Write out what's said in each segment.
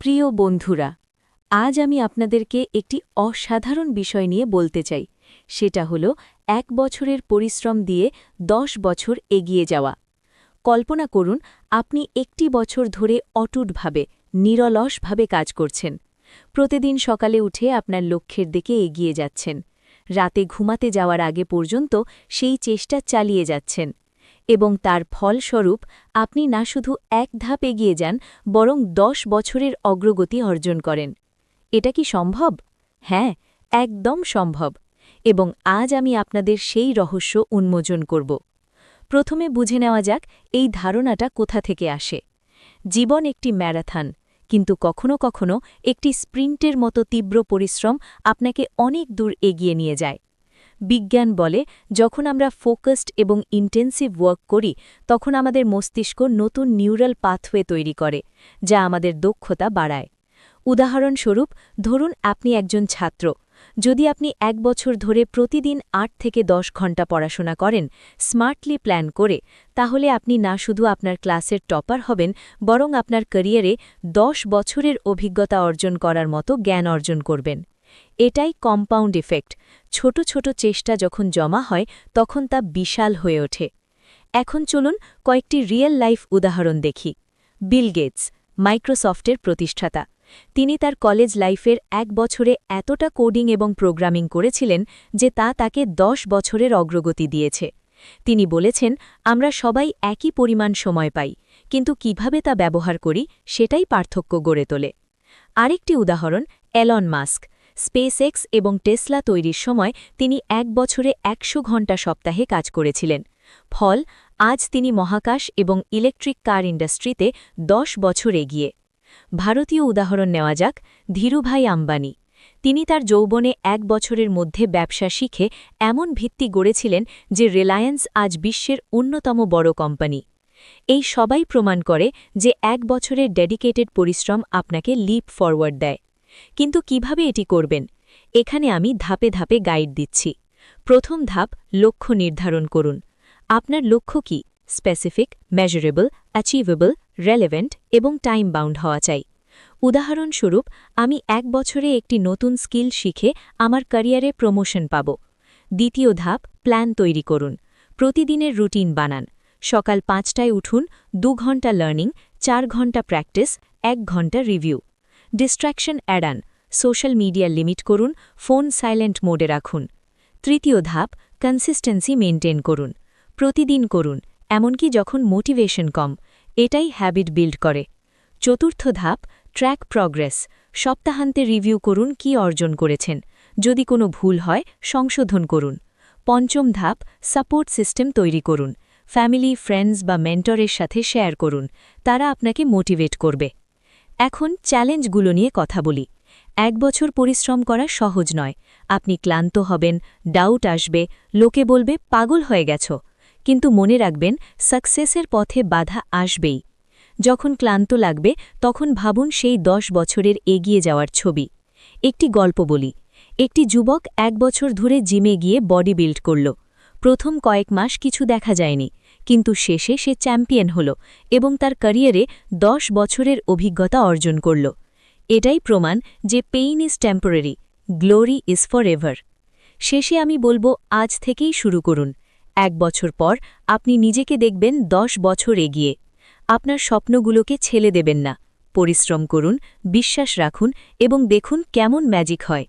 প্রিয় বন্ধুরা, আজ আমি আপনাদেরকে একটি অসাধারণ বিষয় নিয়ে বলতে চাই। সেটা হলো ১ বছরের পরিশ্রম দিয়ে ১০ বছর এগিয়ে যাওয়া। কল্পনা করুন, আপনি একটি বছর ধরে অটুটভাবে, নিরলসভাবে কাজ করছেন। প্রতিদিন সকালে উঠে আপনার লক্ষ্যের দিকে এগিয়ে যাচ্ছেন। রাতে ঘুমাতে যাওয়ার আগে পর্যন্ত সেই চেষ্টা চালিয়ে যাচ্ছেন। এবং তার ফলস্বরূপ আপনি না শুধু এক ধাপ এগিয়ে যান, বরং ১০ বছরের অগ্রগতি অর্জন করেন। এটা কি সম্ভব? হ্যাঁ, একদম সম্ভব। এবং আজ আমি আপনাদের সেই রহস্য উন্মোচন করব। প্রথমে বুঝে নেওয়া যাক এই ধারণাটা কোথা থেকে আসে। জীবন একটি ম্যারাথন, কিন্তু কখনো কখনো একটি স্প্রিন্টের মতো তীব্র পরিশ্রম আপনাকে অনেক দূর এগিয়ে নিয়ে যায়। বিজ্ঞান বলে, যখন আমরা ফোকাসড এবং ইন্টেন্সিভ ওয়ার্ক করি, তখন আমাদের মস্তিষ্ক নতুন নিউরাল পাথওয়ে তৈরি করে, যা আমাদের দক্ষতা বাড়ায়। উদাহরণস্বরূপ, ধরুন আপনি একজন ছাত্র। যদি আপনি ১ বছর ধরে প্রতিদিন ৮ থেকে ১০ ঘন্টা পড়াশোনা করেন, স্মার্টলি প্ল্যান করে, তাহলে আপনি না শুধু আপনার ক্লাসের টপার হবেন, বরং আপনার ক্যারিয়ারে ১০ বছরের অভিজ্ঞতা অর্জন করার মতো জ্ঞান অর্জন করবেন। এটাই কম্পাউন্ড ইফেক্ট। ছোট ছোট চেষ্টা যখন জমা হয়, তখন তা বিশাল হয়ে ওঠে। এখন চলুন কয়েকটি রিয়েল লাইফ উদাহরণ দেখি। বিল গেটস, মাইক্রোসফটের প্রতিষ্ঠাতা। তিনি তার কলেজ লাইফের ১ বছরে এতটা কোডিং এবং প্রোগ্রামিং করেছিলেন যে তা তাকে ১০ বছরের অগ্রগতি দিয়েছে। তিনি বলেছেন, আমরা সবাই একই পরিমাণ সময় পাই, কিন্তু কিভাবে তা ব্যবহার করি সেটাই পার্থক্য গড়ে তোলে। আরেকটি উদাহরণ, এলন মাস্ক। স্পেসএক্স এবং টেসলা তৈরির সময় তিনি ১ বছরে ১০০ ঘণ্টা সপ্তাহে কাজ করেছিলেন। ফল, আজ তিনি মহাকাশ এবং ইলেকট্রিক কার ইন্ডাস্ট্রিতে ১০ বছর এগিয়ে। ভারতীয় উদাহরণ নেওয়া যাক, ধীরুভাই আম্বানি। তিনি তার যৌবনে ১ বছরের মধ্যে ব্যবসা শিখে এমন ভিত্তি গড়েছিলেন যে রিলায়েন্স আজ বিশ্বের অন্যতম বড় কোম্পানি। এই সবাই প্রমাণ করে যে ১ বছরের ডেডিকেটেড পরিশ্রম আপনাকে লিপ ফরওয়ার্ড দেয়। কিন্তু কিভাবে এটি করবেন? এখানে আমি ধাপে ধাপে গাইড দিচ্ছি। প্রথম ধাপ, লক্ষ্য নির্ধারণ করুন। আপনার লক্ষ্য কি? স্পেসিফিক, মেজারেবল, অ্যাচিভেবল, রেলেভেন্ট এবং টাইম বাউন্ড হওয়া চাই। উদাহরণস্বরূপ, আমি ১ বছরে একটি নতুন স্কিল শিখে আমার ক্যারিয়ারে প্রমোশন পাব। দ্বিতীয় ধাপ, প্ল্যান তৈরি করুন। প্রতিদিনের রুটিন বানান। সকাল ৫টায় উঠুন, ২ ঘণ্টা লার্নিং, ৪ ঘণ্টা প্র্যাকটিস, ১ ঘণ্টা রিভিউ। ডিস্ট্র্যাকশন এড়ান। সোশ্যাল মিডিয়া লিমিট করুন, ফোন সাইলেন্ট মোডে রাখুন। তৃতীয় ধাপ, কনসিস্টেন্সি মেনটেন করুন। প্রতিদিন করুন, এমনকি যখন মোটিভেশন কম। এটাই হ্যাবিট বিল্ড করে। চতুর্থ ধাপ, ট্র্যাক প্রগ্রেস। সপ্তাহান্তে রিভিউ করুন কি অর্জন করেছেন। যদি কোনো ভুল হয়, সংশোধন করুন। পঞ্চম ধাপ, সাপোর্ট সিস্টেম তৈরি করুন। ফ্যামিলি, ফ্রেন্ডস বা মেন্টরের সাথে শেয়ার করুন। তারা আপনাকে মোটিভেট করবে। এখন চ্যালেঞ্জগুলো নিয়ে কথা বলি। ১ বছর পরিশ্রম করা সহজ নয়। আপনি ক্লান্ত হবেন, ডাউট আসবে, লোকে বলবে পাগল হয়ে গেছ। কিন্তু মনে রাখবেন, সাকসেসের পথে বাধা আসবেই। যখন ক্লান্ত লাগবে, তখন ভাবুন সেই ১০ বছরের এগিয়ে যাওয়ার ছবি। একটি গল্প বলি। একটি যুবক ১ বছর ধরে জিমে গিয়ে বডি বিল্ড করল। প্রথম কয়েক মাস কিছু দেখা যায়নি, কিন্তু শেষে সে চ্যাম্পিয়ন হল এবং তার ক্যারিয়ারে ১০ বছরের অভিজ্ঞতা অর্জন করল। এটাই প্রমাণ যে pain is temporary, glory is for ever. শেষে আমি বলবো, আজ থেকেই শুরু করুন। ১ বছর পর আপনি নিজেকে দেখবেন ১০ বছর এগিয়ে। আপনার স্বপ্নগুলোকে ছেলে দেবেন না। পরিশ্রম করুন, বিশ্বাস রাখুন এবং দেখুন কেমন ম্যাজিক হয়।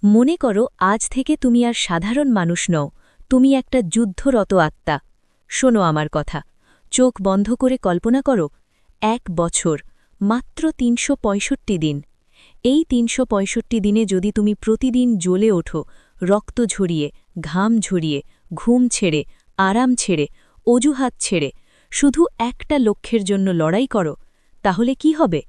মনে করো, আজ থেকে তুমি আর সাধারণ মানুষ নও, তুমি একটা যুদ্ধরত আত্মা। শোনো আমার কথা। চোখ বন্ধ করে কল্পনা করো, ১ বছর, মাত্র ৩৬৫ দিন। এই ৩৬৫ দিনে যদি তুমি প্রতিদিন জ্বলে ওঠো, রক্ত ঝরিয়ে, ঘাম ঝরিয়ে, ঘুম ছেড়ে, আরাম ছেড়ে, অজুহাত ছেড়ে, শুধু একটা লক্ষ্যের জন্য লড়াই করো, তাহলে কি হবে?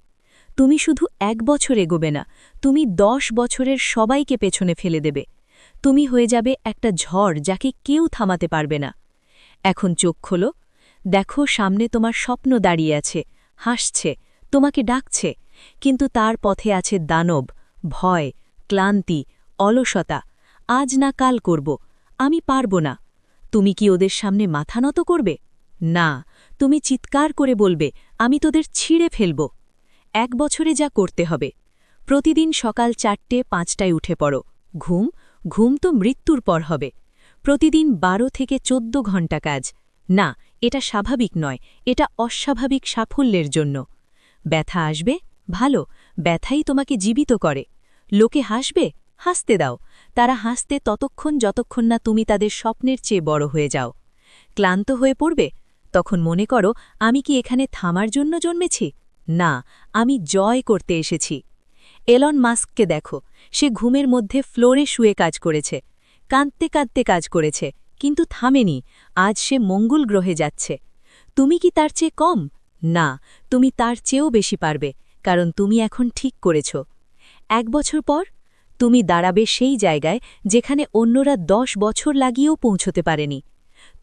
তুমি শুধু ১ বছর এগোবে না, তুমি ১০ বছরের সবাইকে পেছনে ফেলে দেবে। তুমি হয়ে যাবে একটা ঝড় যাকে কেউ থামাতে পারবে না। এখন চোখ খোলো। দেখো, সামনে তোমার স্বপ্ন দাঁড়িয়ে আছে, হাসছে, তোমাকে ডাকছে। কিন্তু তার পথে আছে দানব, ভয়, ক্লান্তি, অলসতা। আজ না কাল করব, আমি পারব না। তুমি কি ওদের সামনে মাথা নত করবে? না, তুমি চিৎকার করে বলবে, আমি তোদের ছিঁড়ে ফেলব। 1 বছরে যা করতে হবে। প্রতিদিন সকাল 4-5টায় উঠে পড়ো। ঘুম তো মৃত্যুর পর হবে। প্রতিদিন 12 থেকে 14 ঘণ্টা কাজ। না, এটা স্বাভাবিক নয়, এটা অস্বাভাবিক সাফল্যের জন্য। ব্যথা আসবে? ভালো, ব্যথাই তোমাকে জীবিত করে। লোকে হাসবে? হাসতে দাও। তারা হাসতে ততক্ষণ যতক্ষণ না তুমি তাদের স্বপ্নের চেয়ে বড় হয়ে যাও। ক্লান্ত হয়ে পড়বে? তখন মনে করো, আমি কি এখানে থামার জন্য জন্মেছি? না, আমি জয় করতে এসেছি। এলন মাস্ককে দেখো, সে ঘুমের মধ্যে ফ্লোরে শুয়ে কাজ করেছে, কাঁদতে কাঁদতে কাজ করেছে, কিন্তু থামেনি। আজ সে মঙ্গল গ্রহে যাচ্ছে। তুমি কি তার চেয়ে কম? না, তুমি তার চেয়েও বেশি পারবে, কারণ তুমি এখন ঠিক করেছ। 1 বছর পর তুমি দাঁড়াবে সেই জায়গায় যেখানে অন্যরা 10 বছর লাগিয়েও পৌঁছতে পারেনি।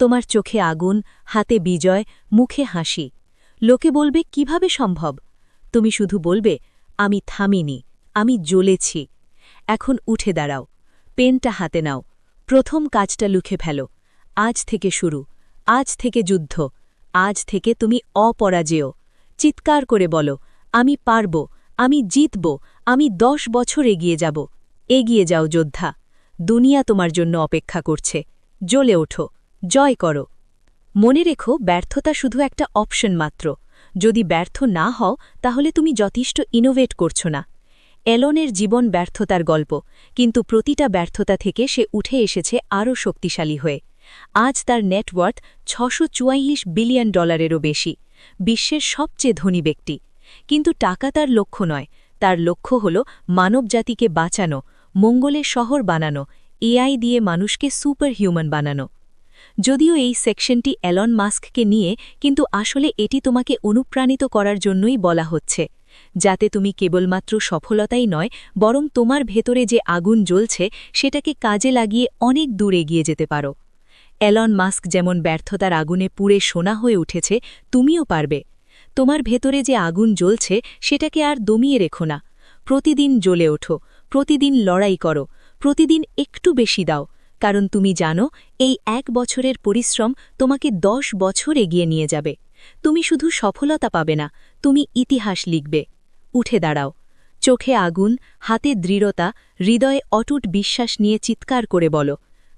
তোমার চোখে আগুন, হাতে বিজয়, মুখে হাসি। লোকে বলবে কিভাবে সম্ভব? তুমি শুধু বলবে, আমি থামিনি, আমি জ্বলেছি। এখন উঠে দাঁড়াও, পেনটা হাতে নাও, প্রথম কাজটা লিখে ফেলো। আজ থেকে শুরু, আজ থেকে যুদ্ধ, আজ থেকে তুমি অপরাজেয়। চিৎকার করে বলো, আমি পারব, আমি জিতব, আমি 10 বছর এগিয়ে যাব। এগিয়ে যাও যোদ্ধা, দুনিয়া তোমার জন্য অপেক্ষা করছে। জ্বলে ওঠো, জয় করো। মনে রেখো, ব্যর্থতা শুধু একটা অপশন মাত্র। যদি ব্যর্থ না হও, তাহলে তুমি যথেষ্ট ইনোভেট করছো না। এলনের জীবন ব্যর্থতার গল্প, কিন্তু প্রতিটা ব্যর্থতা থেকে সে উঠে এসেছে আরও শক্তিশালী হয়ে। আজ তার নেটওয়ার্থ $644 বিলিয়ন বেশি, বিশ্বের সবচেয়ে ধনী ব্যক্তি। কিন্তু টাকা তার লক্ষ্য নয়, তার লক্ষ্য হল মানবজাতিকে বাঁচানো, মঙ্গলের শহর বানানো, এআই দিয়ে মানুষকে সুপার হিউম্যান বানানো। যদিও এই সেকশনটি এলন মাস্ককে নিয়ে, কিন্তু আসলে এটি তোমাকে অনুপ্রাণিত করার জন্যই বলা হচ্ছে, যাতে তুমি কেবলমাত্র সফলতাই নয়, বরং তোমার ভেতরে যে আগুন জ্বলছে সেটাকে কাজে লাগিয়ে অনেক দূর এগিয়ে যেতে পারো। এলন মাস্ক যেমন ব্যর্থতার আগুনে পুড়ে সোনা হয়ে উঠেছে, তুমিও পারবে। তোমার ভেতরে যে আগুন জ্বলছে সেটাকে আর দমিয়ে রেখো না। প্রতিদিন জ্বলে ওঠো, প্রতিদিন লড়াই করো, প্রতিদিন একটু বেশি দাও, কারণ তুমি জানো এই 1 বছরের পরিশ্রম তোমাকে 10 বছর এগিয়ে নিয়ে যাবে। তুমি শুধু সফলতা পাবে না, তুমি ইতিহাস লিখবে। উঠে দাঁড়াও, চোখে আগুন, হাতে দৃঢ়তা, হৃদয়ে অটুট বিশ্বাস নিয়ে চিৎকার করে বলো,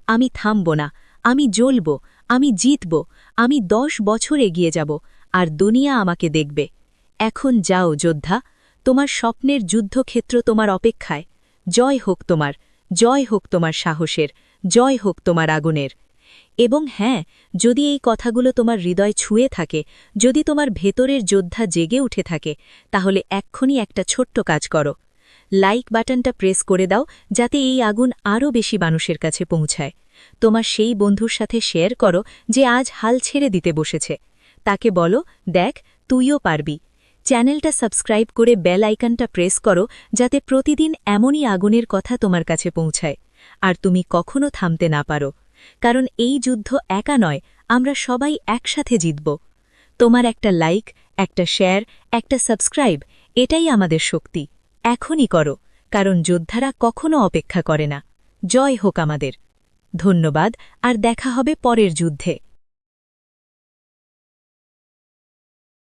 আমি থামব না, আমি জ্বলব, আমি জিতব, আমি 10 বছর এগিয়ে যাব, আর দুনিয়া আমাকে দেখবে। এখন যাও যোদ্ধা, তোমার স্বপ্নের যুদ্ধক্ষেত্র তোমার অপেক্ষায়। জয় হোক তোমার, জয় হোক তোমার সাহসের, জয় হোক তোমার আগুনের। এবং হ্যাঁ, যদি এই কথাগুলো তোমার হৃদয় ছুঁয়ে থাকে, যদি তোমার ভেতরের যোদ্ধা জেগে উঠে থাকে, তাহলে এক্ষুনি একটা ছোট্ট কাজ করো। লাইক বাটনটা প্রেস করে দাও, যাতে এই আগুন আরও বেশি মানুষের কাছে পৌঁছায়। তোমার সেই বন্ধুর সাথে শেয়ার করো যে আজ হাল ছেড়ে দিতে বসেছে। তাকে বলো, দেখ, তুইও পারবি। চ্যানেলটা সাবস্ক্রাইব করে বেল আইকনটা প্রেস করো, যাতে প্রতিদিন এমনই আগুনের কথা তোমার কাছে পৌঁছায়। আর তুমি কখনো থামতে না পারো, কারণ এই যুদ্ধ একা নয়, আমরা সবাই একসাথে জিতব। তোমার একটা লাইক, একটা শেয়ার, একটা সাবস্ক্রাইব, এটাই আমাদের শক্তি। এখনই করো, কারণ যোদ্ধারা কখনো অপেক্ষা করে না। জয় হোক আমাদের। ধন্যবাদ, আর দেখা হবে পরের যুদ্ধে।